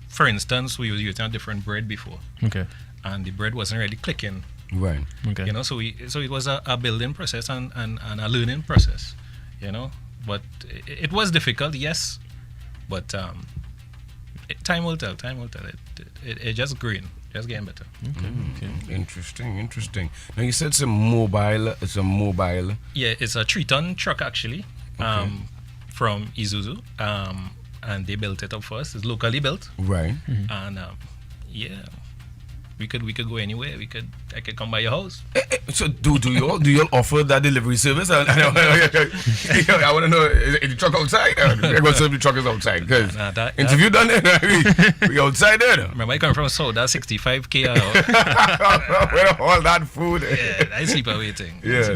for instance, we were using a different bread before, Okay. and the bread wasn't really clicking. Right. Okay. You know, so it was a building process and a learning process. You know, but it was difficult, yes, but time will tell. It just growing, just getting better. Okay. Interesting. Now you said it's a mobile. Yeah, it's a 3-ton truck actually, from Isuzu, and they built it up for us. It's locally built, Right. and yeah, we could go anywhere. I could come by your house. So do you all offer that delivery service? I want to know, is the truck outside? We're going to serve the truck is outside because interview done there. We outside there. Remember, I come from South. That's 65K. Where all that food? Yeah, that's sleeper waiting. Yes.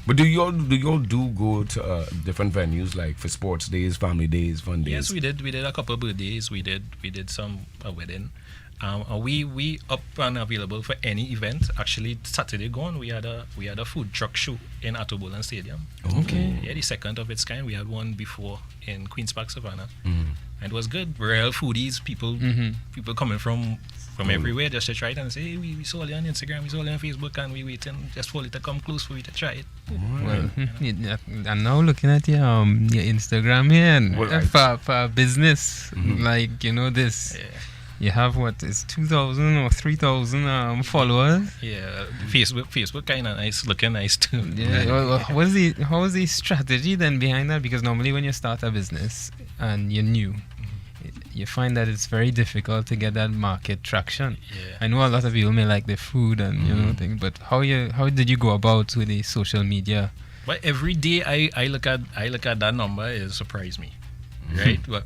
But do you all go to different venues like for sports days, family days, fun days? Yes, we did. We did a couple of birthdays. We did some wedding. We up and available for any event. Actually, Saturday gone, we had a food truck show in Atobolan Stadium. Okay. Yeah, the second of its kind. We had one before in Queens Park, Savannah, and it was good. Real foodies, people coming from everywhere just to try it and say, hey, we saw it on Instagram, we saw it on Facebook, and we waiting just for it to come close for you to try it. Well, I'm now looking at your Instagram here for business, like this. Yeah. You have what is 2,000 or 3,000 followers. Yeah, Facebook kind of nice, looking nice too. Yeah. Well, how is the strategy then behind that? Because normally when you start a business and you're new, you find that it's very difficult to get that market traction. Yeah. I know a lot of people may like the food and things, but how did you go about with the social media? But every day I look at that number, it surprised me, right? But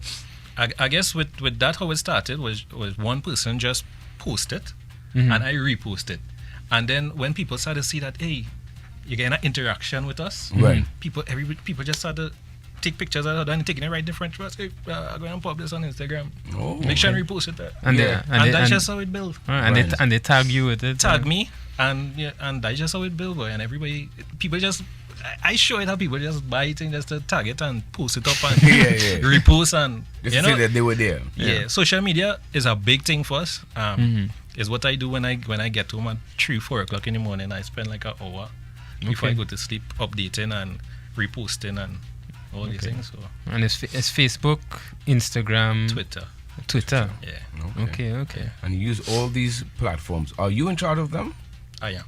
I guess with that how it started was one person just post it and I repost it, and then when people started to see that, hey, you're getting an interaction with us, right? People just started to take pictures of it and taking it right different to us. Hey, I'm going to pop this on Instagram. Make sure and repost it there. And that's just how it built. And they tag you with it. Tag me, and that's just how it built, boy. And people just. I show it how people just buy it and just to tag it and post it up and repost and just to say that they were there. Yeah, social media is a big thing for us. Is what I do when I get home at 3-4 o'clock in the morning. I spend like an hour before I go to sleep updating and reposting and all these things. So. And it's Facebook, Instagram, Twitter. Yeah. Okay. And you use all these platforms. Are you in charge of them? I am.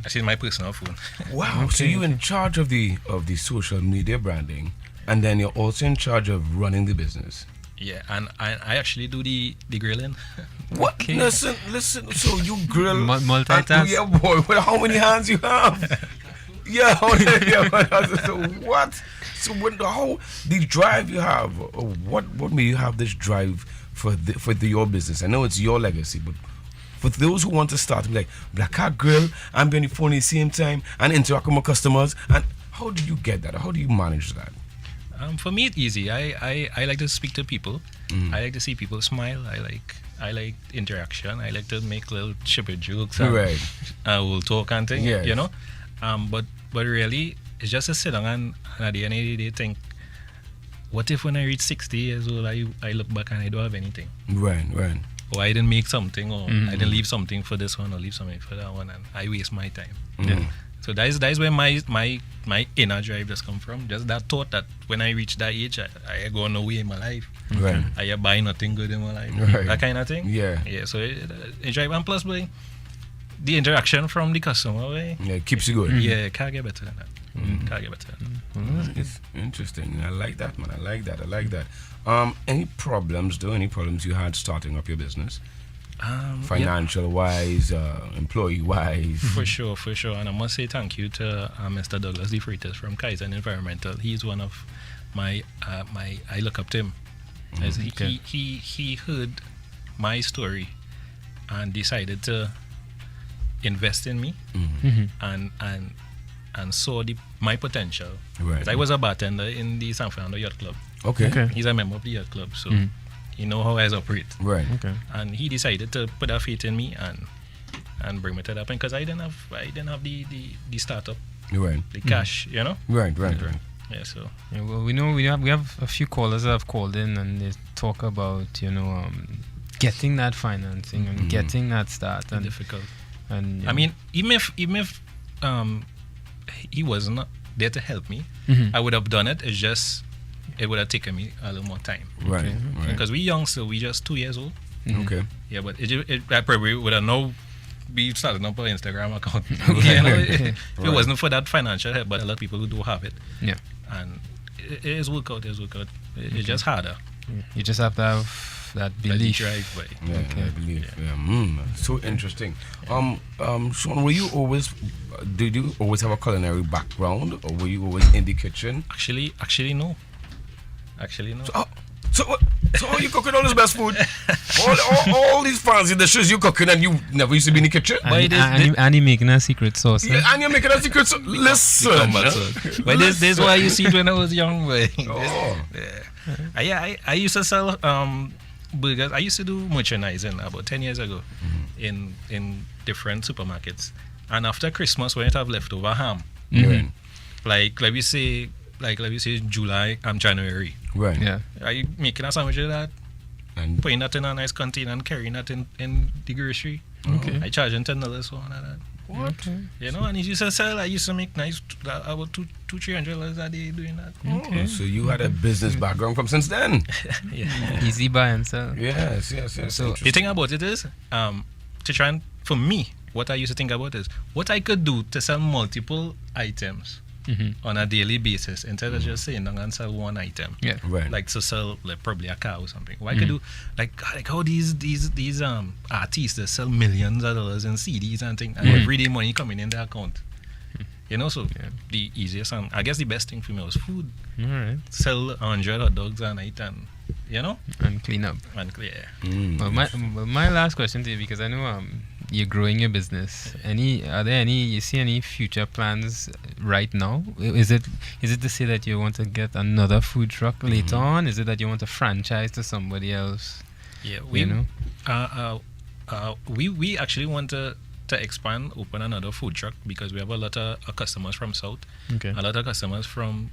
This is my personal phone. Wow. So you're in charge of the social media branding, and then you're also in charge of running the business. Yeah, and I actually do the grilling. What? Okay. Listen. So you grill? Multitask. Yeah, boy. Well, how many hands you have? Yeah. So what? So how the drive you have? What made you have this drive for your business? I know it's your legacy, but for those who want to start, like Black Cat Grill, I'm being on the phone at the same time and interact with my customers. And how do you get that? How do you manage that? For me, it's easy. I like to speak to people. I like to see people smile. I like interaction. I like to make little stupid jokes. Right. We'll talk and things. Yes. You know. But really, it's just to sit down and at the end of the day think, what if when I reach 60 years old, I look back and I don't have anything? Right. Or I didn't make something, or I didn't leave something for this one, or leave something for that one, and I waste my time. Yeah. So that is where my inner drive just come from. Just that thought that when I reach that age, I go nowhere in my life. Right. I buy nothing good in my life. Right. That kind of thing. Yeah. So it drive, and plus boy, the interaction from the customer, boy. Yeah, it keeps you going. Yeah, can't get better than that. Can't get better than that. It's interesting. I like that, man. I like that. Any problems you had starting up your business? Financial wise, employee wise. For sure. And I must say thank you to Mr. Douglas De Freitas from Kaizen Environmental. He's one of my I look up to him. As he heard my story and decided to invest in me and saw my potential. Right. I was a bartender in the San Fernando Yacht Club. Okay. He's a member of the yacht club, so he know how I operate. Right. Okay. And he decided to put a faith in me and bring me to that point because I didn't have the startup, Right. the cash, you know. Right. Yeah. So Yeah, well, we know we have a few callers that have called in and they talk about getting that financing and getting that start and difficult. And I mean, even if he was not there to help me, I would have done it. It's just it would have taken me a little more time. Right. Okay. Right. Because we young, so we just 2 years old. Okay. Yeah, but I probably would have now be starting up an Instagram account. Okay. You know, if Right. it wasn't for that financial help, but a lot of people who do have it. Yeah. And it is work out. It's just harder. You just have to have that That belief. drive by. Yeah, I believe. So interesting. Sean, did you always have a culinary background, or were you always in the kitchen? Actually no. So how you cooking all this best food? all these fancy dishes you cooking, and you never used to be in the kitchen? And he making a secret sauce. Yeah, and you're making a secret. Listen. But this is what I used to eat when I was young, boy. Oh. I used to sell burgers. I used to do merchandising about 10 years ago in different supermarkets. And after Christmas, when it have leftover ham, like we say July and January, Right. Yeah. I making a sandwich of that, And putting that in a nice container and carrying that in the grocery. Okay. I charging $10 for one of that. what? Okay. You know, and it used to sell. I used to make nice about $200-300 a day doing that. Oh, so you had a business background from since then? Yeah. Easy buy and sell. Yes. So The thing about it is, to try and for me, what I used to think about is what I could do to sell multiple items on a daily basis instead of just saying I'm gonna sell one item. Yeah. Right. Like to sell like probably a car or something. What I could do like how these artists that sell millions of dollars in CDs and things and every day money coming in their account. You know, so the easiest and I guess the best thing for me was food. All right. Sell 100 hot dogs a night and you know And clean up. and clear. Well, my last question to you, because I know you're growing your business. You see any future plans right now? Is it to say that you want to get another food truck later on? Is it that you want to franchise to somebody else? Yeah, we actually want to expand, open another food truck because we have a lot of customers from South, Okay. a lot of customers from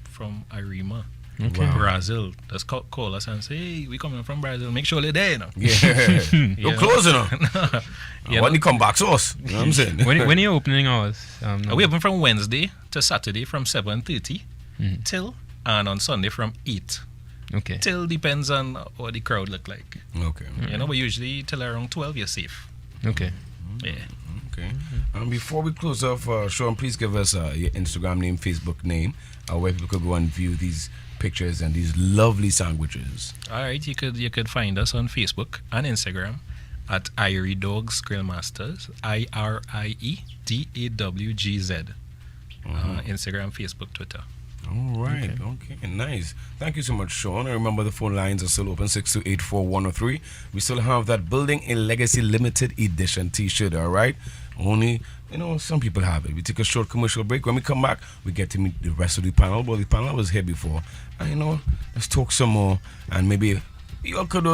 IRIE. Okay. Wow. Brazil. Just call us and say, hey, we coming from Brazil. Make sure they're there, you know. Yeah. You're Yeah. closing up. Yeah, When you come back sauce. You know what I'm saying? When are you opening hours? we open from Wednesday to Saturday from 7:30 till, and on Sunday from 8 Okay. till, depends on what the crowd look like. Okay. You know, but usually till around 12 you're safe. Okay. Yeah. Okay. Before we close off, Sean, please give us your Instagram name, Facebook name, where people could go and view these pictures and these lovely sandwiches. All right, you could find us on Facebook and Instagram at IRIE DAWGS Grillmasters, IRIE DAWGZ. Instagram, Facebook, Twitter. All right. Okay. Nice. Thank you so much, Sean. I remember the phone lines are still open, 6284103. We still have that Building a Legacy Limited Edition T-shirt, all right? Only, some people have it. We take a short commercial break. When we come back, we get to meet the rest of the panel. Well, the panel was here before. And, let's talk some more. And maybe you all could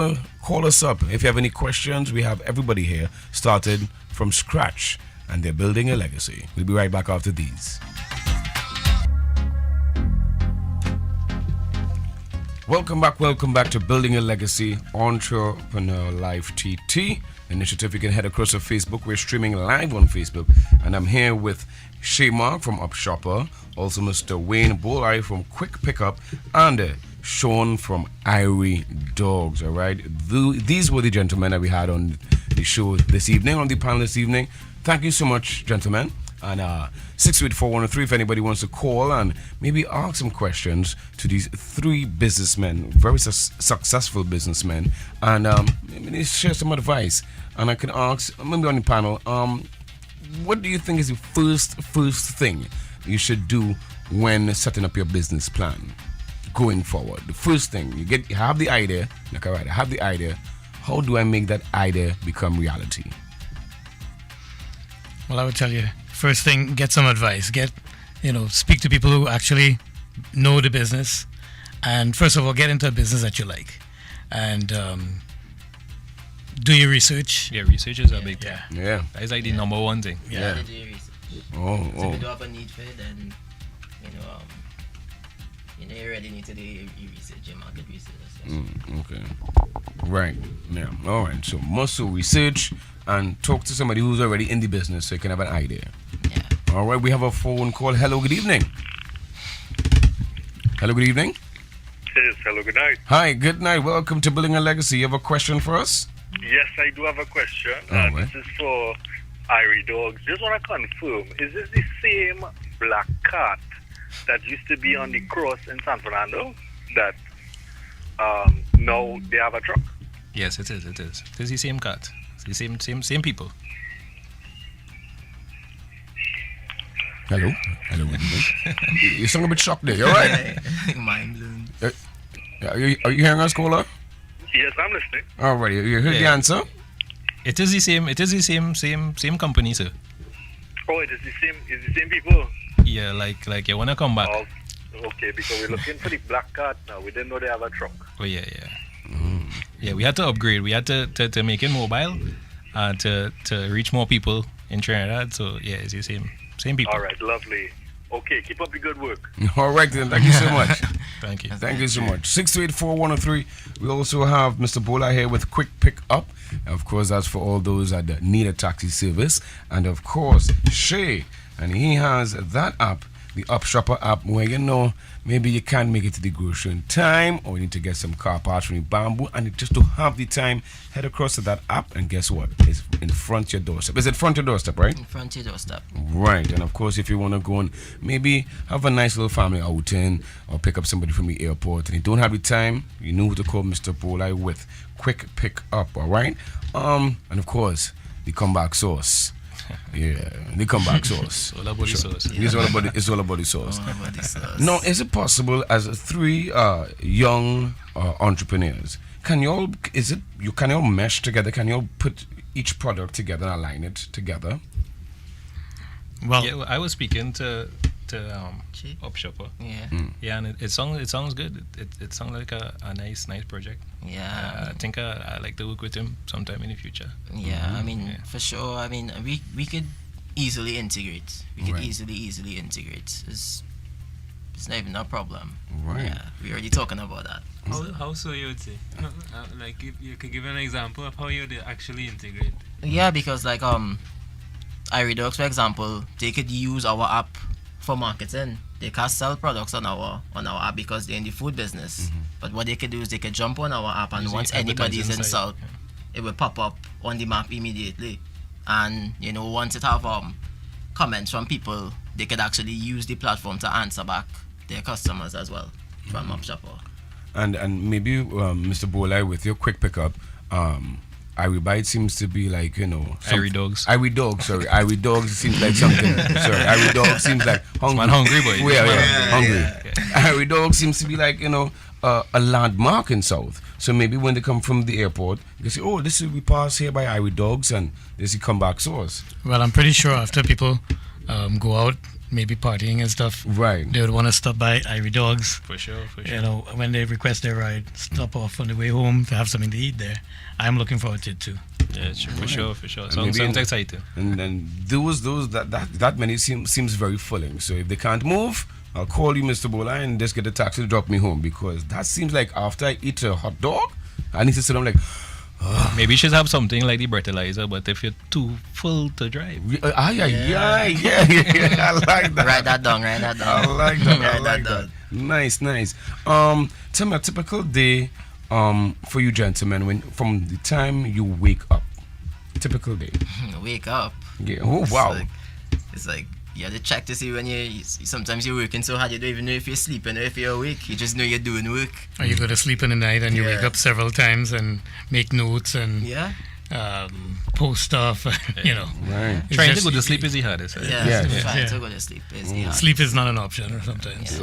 call us up. If you have any questions, we have everybody here started from scratch. And they're building a legacy. We'll be right back after these. Welcome back to Building a Legacy Entrepreneur Life TT initiative. You can head across to Facebook. We're streaming live on Facebook, and I'm here with Shaymark from Upshopr, also Mr. Wayne Bolai from Quik Pickup, and Sean from IRIE DAWGS. All right, these were the gentlemen that we had on the show this evening, on the panel this evening. Thank you so much, gentlemen. And 684-103 if anybody wants to call and maybe ask some questions to these three businessmen, very successful businessmen, and maybe share some advice. And I can ask, maybe on the panel, what do you think is the first thing you should do when setting up your business plan going forward? The first thing, you have the idea, like, all right, I have the idea. How do I make that idea become reality? Well, I would tell you, first thing, get some advice. Speak to people who actually know the business. And first of all, get into a business that you like. And do your research. Yeah, research is a big thing. Yeah. That's like the number one thing. Yeah. Do your research. So if you do have a need for it, then you already need to do your research, your market research. Okay. Right. Yeah. All right. So muscle research and talk to somebody who's already in the business so you can have an idea. Yeah. All right. We have a phone call. Hello. Good evening. Hello. Good evening. Yes. Hello. Good night. Hi. Good night. Welcome to Building a Legacy. You have a question for us? Yes, I do have a question. Right. This is for IRIE DAWGS. Just want to confirm, is this the same black cat that used to be on the cross in San Fernando that now they have a truck? Yes, it is. It is the same cat. It's the same people. Hello. Hello. You sound a bit shocked there. You all right? Mind blown. Are you hearing us, caller? Yes, I'm listening. All right. You heard the answer? It is the same. It is the same company, sir. Oh, it is the same. It's the same people. Yeah, like you wanna come back. Oh, okay, because we're looking for the black cat now. We didn't know they have a truck. Oh yeah. Yeah, we had to upgrade. We had to make it mobile, to reach more people in Trinidad. So yeah, it's the same people. All right, lovely. Okay, keep up the good work. All right, then. Thank you so much. Thank you. Thank you so much. 6284103. We also have Mr. Blia here with Quik Pick Up. Of course, that's for all those that need a taxi service. And of course, Shay. And he has that app, the Upshopr app, where maybe you can't make it to the grocery in time, or you need to get some car parts from the bamboo, and just to have the time, head across to that app, and guess what? It's in front of your doorstep. Is it front of your doorstep, right? In front of your doorstep. Right. And of course, if you want to go and maybe have a nice little family outing, or pick up somebody from the airport, and you don't have the time, you know who to call Mr. Blia with Quik Pick Up, all right? And of course, the comeback sauce. Yeah, the comeback sauce. All about the sauce. It's all about the sauce. Now, is it possible as three young entrepreneurs, can you all mesh together? Can you all put each product together and align it together? Well, yeah, I was speaking to Upshopr. Yeah. Yeah, and it sounds good. It sounds like a nice project. Yeah. I think I like to work with him sometime in the future. Yeah, I mean, for sure. I mean, we could easily integrate. We could easily integrate. It's not even a problem. Right. Yeah, we're already talking about that. How so you would say? Like if you could give an example of how you would actually integrate. Yeah, because like IRIE DAWGS, for example, they could use our app for marketing. They can sell products on our app because they're in the food business. Mm-hmm. But what they could do is they could jump on our app, and once anybody is in South, it will pop up on the map immediately. And once it have comments from people, they could actually use the platform to answer back their customers as well from Upshopr. And maybe Mr. Blia, with your Quik Pickup, IRIE Bite seems to be like, IRIE DAWGS. IRIE DAWGS, sorry. IRIE DAWGS seems like something. Sorry, IRIE DAWGS seems like hungry. Man hungry, boy. Yeah, hungry. IRIE DAWGS seems to be like, a landmark in South. So maybe when they come from the airport, they say, oh, this is, we pass here by IRIE DAWGS, and this is comeback sauce. Well, I'm pretty sure after people go out, maybe partying and stuff, right, they would want to stop by IRIE DAWGS. For sure. When they request their ride, stop off on the way home to have something to eat there. I'm looking forward to it too. Yeah, for sure. Sounds exciting. And then those that many seems very fulfilling. So if they can't move, I'll call you, Mr. Blia, and just get a taxi to drop me home, because that seems like after I eat a hot dog, I need to sit down like, maybe you should have something like the breathalyzer, but if you're too full to drive. Yeah. I like that. Write that down. I like that. Nice. Tell me a typical day for you gentlemen, from the time you wake up. Typical day. Wake up. Yeah. Oh wow. It's like you have to check to see when sometimes you're working so hard you don't even know if you're sleeping or if you're awake. You just know you're doing work. Or you go to sleep in the night and you wake up several times and make notes and post stuff. You know, trying to go to sleep is the hardest. Right? Trying to go to sleep is the hardest. Sleep is not an option or sometimes.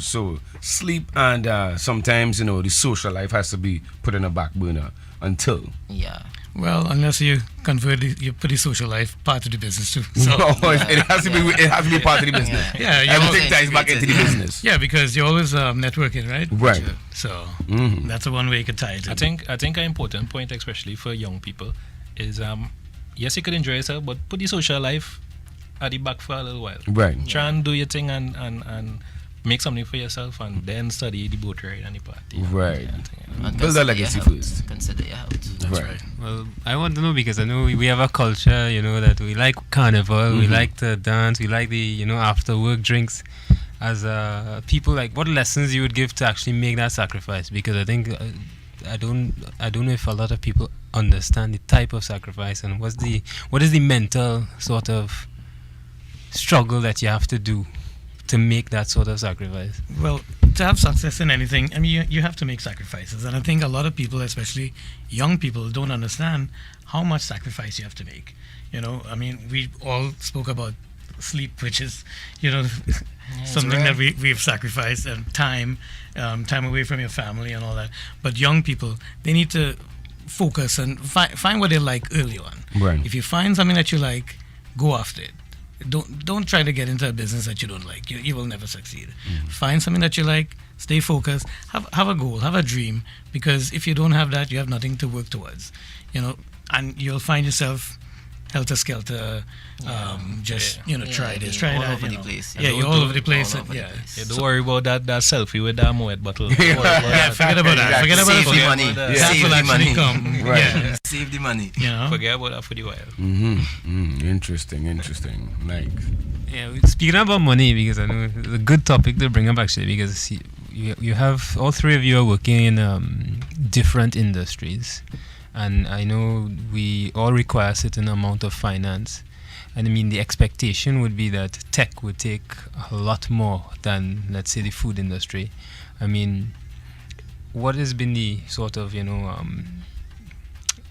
So sleep and sometimes the social life has to be put in a back burner until. Yeah. Well, unless you convert you put the social life part of the business too. So, it has to be part of the business. Yeah, everything ties back into the business. Yeah, because you're always networking, right? Right. So that's the one way you could tie it in. I think an important point, especially for young people, is yes, you could enjoy yourself, but put the social life at the back for a little while. Right. Try and do your thing and make something for yourself, and then study the boat ride and the party. Right. And Build a legacy first. Consider your health. That's right. Well, I want to know because I know we have a culture, that we like carnival, we like to dance, we like the, after work drinks. As people, like, what lessons you would give to actually make that sacrifice? Because I think I don't know if a lot of people understand the type of sacrifice and what is the mental sort of struggle that you have to do to make that sort of sacrifice. Well, to have success in anything, I mean, you have to make sacrifices. And I think a lot of people, especially young people, don't understand how much sacrifice you have to make. I mean, we all spoke about sleep, which is, something that we've sacrificed, and time away from your family and all that. But young people, they need to focus and find what they like early on. Right. If you find something that you like, go after it. Don't try to get into a business that you don't like. You will never succeed. Find something that you like, stay focused, have a goal, have a dream, because if you don't have that, you have nothing to work towards. And you'll find yourself helter-skelter, try this, try all that. over the place. Yeah, you're all over the place. Don't worry about that selfie with that Moet bottle. Forget about that. Forget about Save the money. That will actually come. Right. Yeah. Save the money. Forget about that for the while. Interesting. Like. Yeah, speaking about money, because I know it's a good topic to bring up actually, because you have, all three of you are working in different industries. And I know we all require a certain amount of finance. And I mean, the expectation would be that tech would take a lot more than, let's say, the food industry. I mean, what has been the sort of,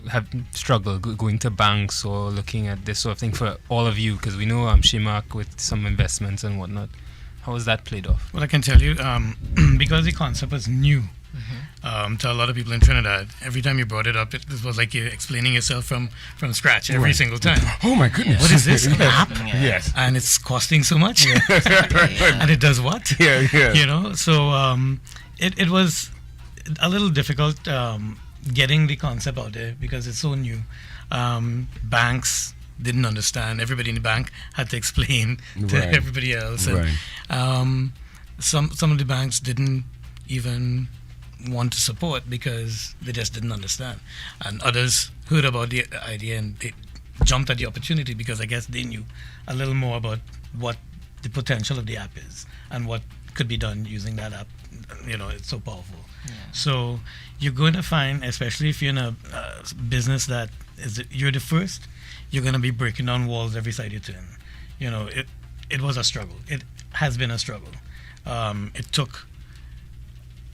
have struggle going to banks or looking at this sort of thing for all of you? Because we know Shimak with some investments and whatnot. How has that played off? Well, I can tell you, because the concept was new, to a lot of people in Trinidad, every time you brought it up, it was like you're explaining yourself from scratch every single time. Oh my goodness! What is this? An app? Yes. And it's costing so much. And it does what? Yeah. So it was a little difficult getting the concept out there because it's so new. Banks didn't understand. Everybody in the bank had to explain to everybody else. And, some of the banks didn't even want to support because they just didn't understand, and others heard about the idea and they jumped at the opportunity because I guess they knew a little more about what the potential of the app is and what could be done using that app. It's so powerful. So you're going to find, especially if you're in a business that you're the first, you're going to be breaking down walls every side you turn. It was a struggle. It has been a struggle. It took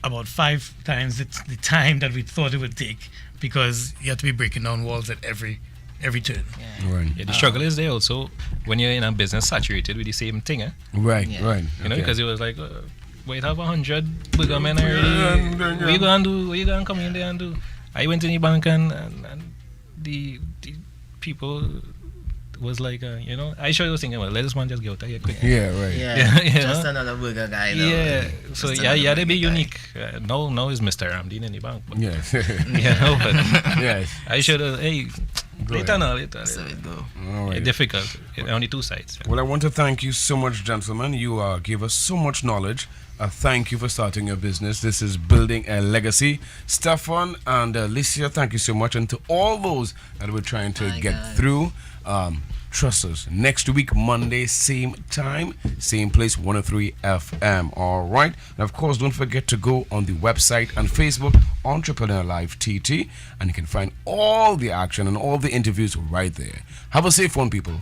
about 5 times the time that we thought it would take because you have to be breaking down walls at every turn. The struggle is there also when you're in a business saturated with the same thing. Right. Because it was like, wait, have 100 burger men already. What you gonna do? What you gonna come in there and do? I went to the bank and the people was like, I sure was thinking, well, let this one just get out of here quick. Yeah, right. Yeah, just another burger guy. Yeah, so they be unique. Now is Mr. Ramdeen in the bank. But, yes. But yes. I should have, later. So it go. All right. Difficult. Only 2 sides. Well, I want to thank you so much, gentlemen. You gave us so much knowledge. Thank you for starting your business. This is Building a Legacy. Stefan and Alicia, thank you so much. And to all those that we're trying to get through, trust us. Next week, Monday, same time, same place, 103 FM. All right. And of course, don't forget to go on the website and Facebook, Entrepreneur Live TT, and you can find all the action and all the interviews right there. Have a safe one, people.